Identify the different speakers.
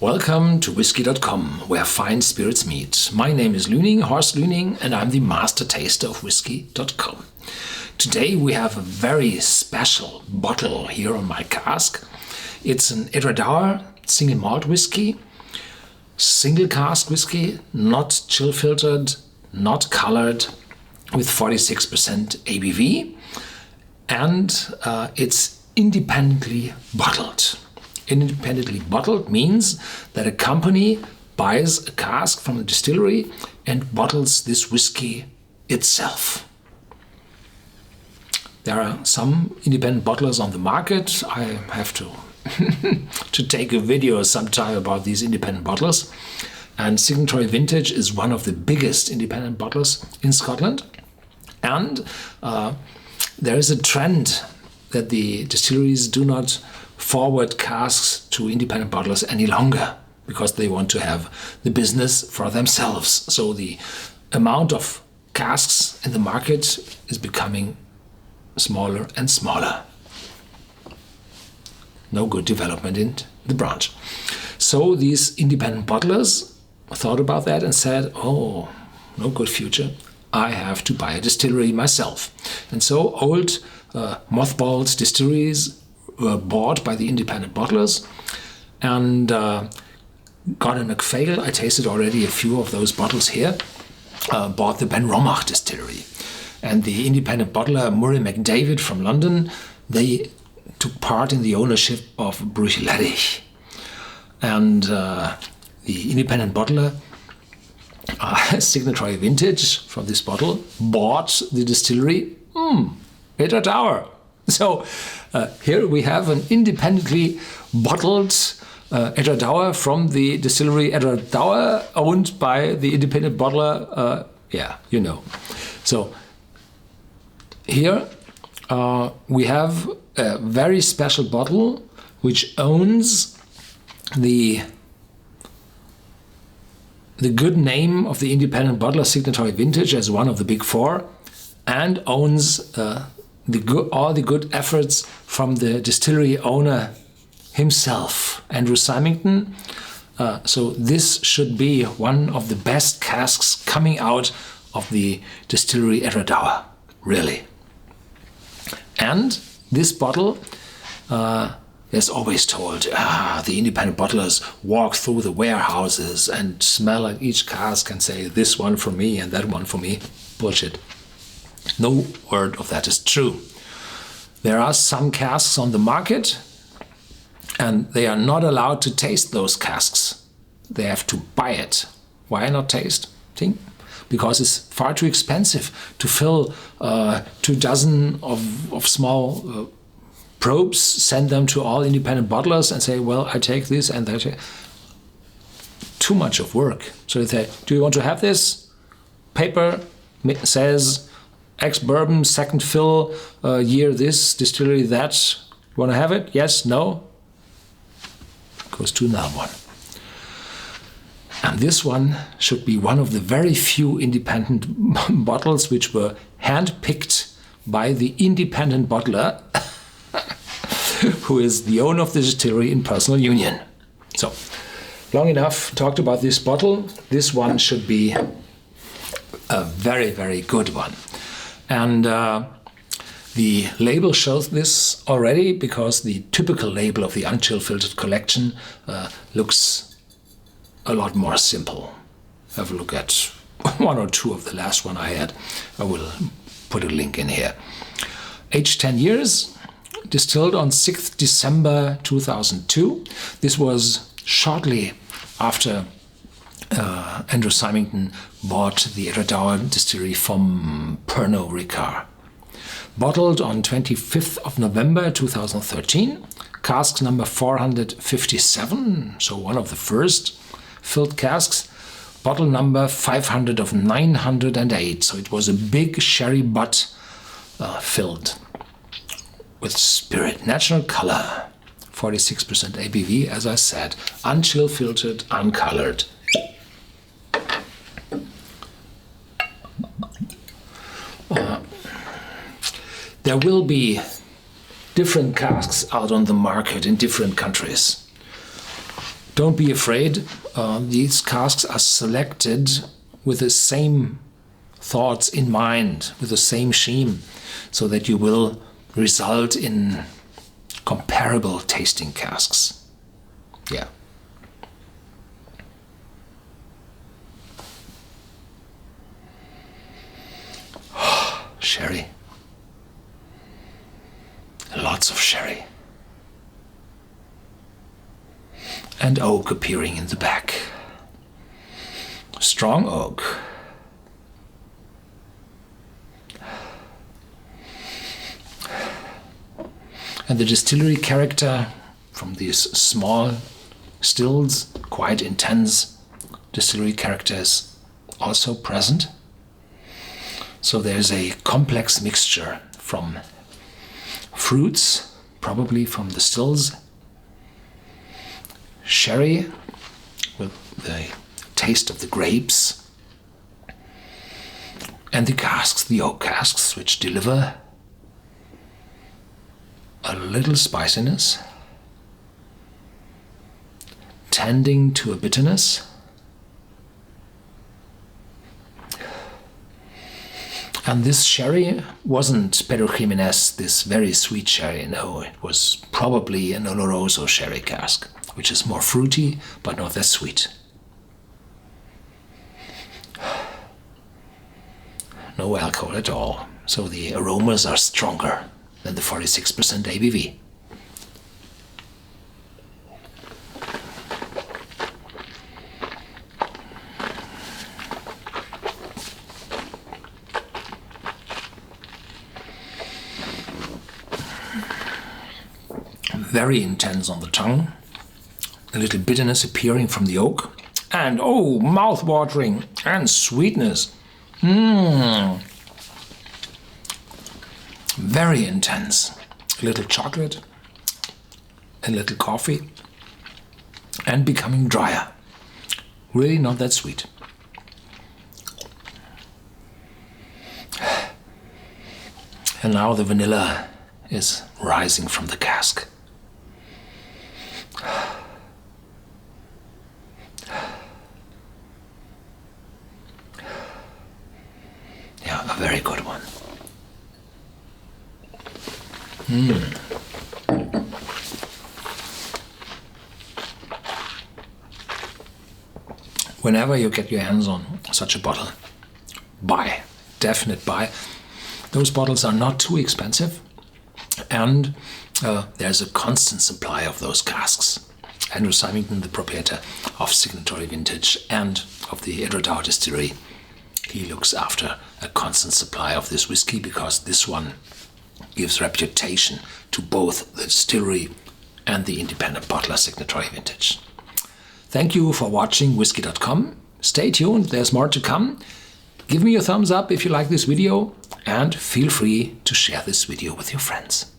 Speaker 1: Welcome to Whisky.com, where fine spirits meet. My name is Lüning, Horst Lüning, and I'm the master taster of Whisky.com. Today we have a very special bottle here on my cask. It's an Edradour single malt whiskey, single cask whiskey, not chill filtered, not colored, with 46% ABV, and it's independently bottled. Independently bottled means that a company buys a cask from a distillery and bottles this whiskey itself. There are some independent bottlers on the market. I have to take a video sometime about these independent bottlers. And Signatory Vintage is one of the biggest independent bottlers in Scotland. And there is a trend that the distilleries do not forward casks to independent bottlers any longer because they want to have the business for themselves. So the amount of casks in the market is becoming smaller and smaller. No good development in the branch. So these independent bottlers thought about that and said, oh, no good future. I have to buy a distillery myself. And so old mothballed distilleries were bought by the independent bottlers, and Gordon MacPhail, I tasted already a few of those bottles here, bought the Ben Romach distillery. And the independent bottler Murray McDavid from London, they took part in the ownership of Bruichladdich. And the independent bottler, Signatory Vintage from this bottle, bought the distillery Edradour. So here we have an independently bottled Edradour from the distillery Edradour, owned by the independent bottler. So here we have a very special bottle which owns the good name of the independent bottler Signatory Vintage as one of the big four, and owns all the good efforts from the distillery owner himself, Andrew Symington. So this should be one of the best casks coming out of the distillery Edradour, really. And this bottle is always told, the independent bottlers walk through the warehouses and smell at each cask and say, this one for me and that one for me. Bullshit. No word of that is true. There are some casks on the market, and they are not allowed to taste those casks. They have to buy it. Why not tasting? Because it's far too expensive to fill 24 of small probes, send them to all independent bottlers and say, well, I take this and that. Too much of work. So they say, do you want to have this? Paper says ex-bourbon, second fill, year this, distillery that. Want to have it? Yes? No? Goes to another one. And this one should be one of the very few independent bottles which were hand-picked by the independent bottler who is the owner of the distillery in personal union. So, long enough talked about this bottle. This one should be a very, very good one. And the label shows this already, because the typical label of the unchill filtered collection looks a lot more simple. Have a look at one or two of the last one I had. I will put a link in here. Aged 10 years, distilled on 6th December 2002. This was shortly after Andrew Symington bought the Edradour distillery from Pernod Ricard. Bottled on 25th of November 2013, cask number 457, so one of the first filled casks, bottle number 500 of 908, so it was a big sherry butt filled with spirit, natural color, 46% ABV, as I said, unchill filtered, uncolored. There will be different casks out on the market in different countries. Don't be afraid. These casks are selected with the same thoughts in mind, with the same sheen, so that you will result in comparable tasting casks. Yeah. Sherry. Lots of sherry. And oak appearing in the back. Strong oak. And the distillery character from these small stills, quite intense distillery characters, also present. So there's a complex mixture from fruits, probably from the stills, sherry with the taste of the grapes, and the casks, the oak casks, which deliver a little spiciness, tending to a bitterness, and this sherry wasn't Pedro Jimenez, this very sweet sherry. No, it was probably an Oloroso sherry cask, which is more fruity, but not that sweet. No alcohol at all, so the aromas are stronger than the 46% ABV. Very intense on the tongue, a little bitterness appearing from the oak, and oh, mouth-watering, and sweetness. Very intense. A little chocolate, a little coffee, and becoming drier. Really not that sweet. And now the vanilla is rising from the cask. Yeah, a very good one. Whenever you get your hands on such a bottle, buy. Definite buy. Those bottles are not too expensive, and there's a constant supply of those casks. Andrew Symington, the proprietor of Signatory Vintage and of the Edradour Distillery, he looks after a constant supply of this whiskey, because this one gives reputation to both the distillery and the independent bottler Signatory Vintage. Thank you for watching Whisky.com. Stay tuned, there's more to come. Give me a thumbs up if you like this video, and feel free to share this video with your friends.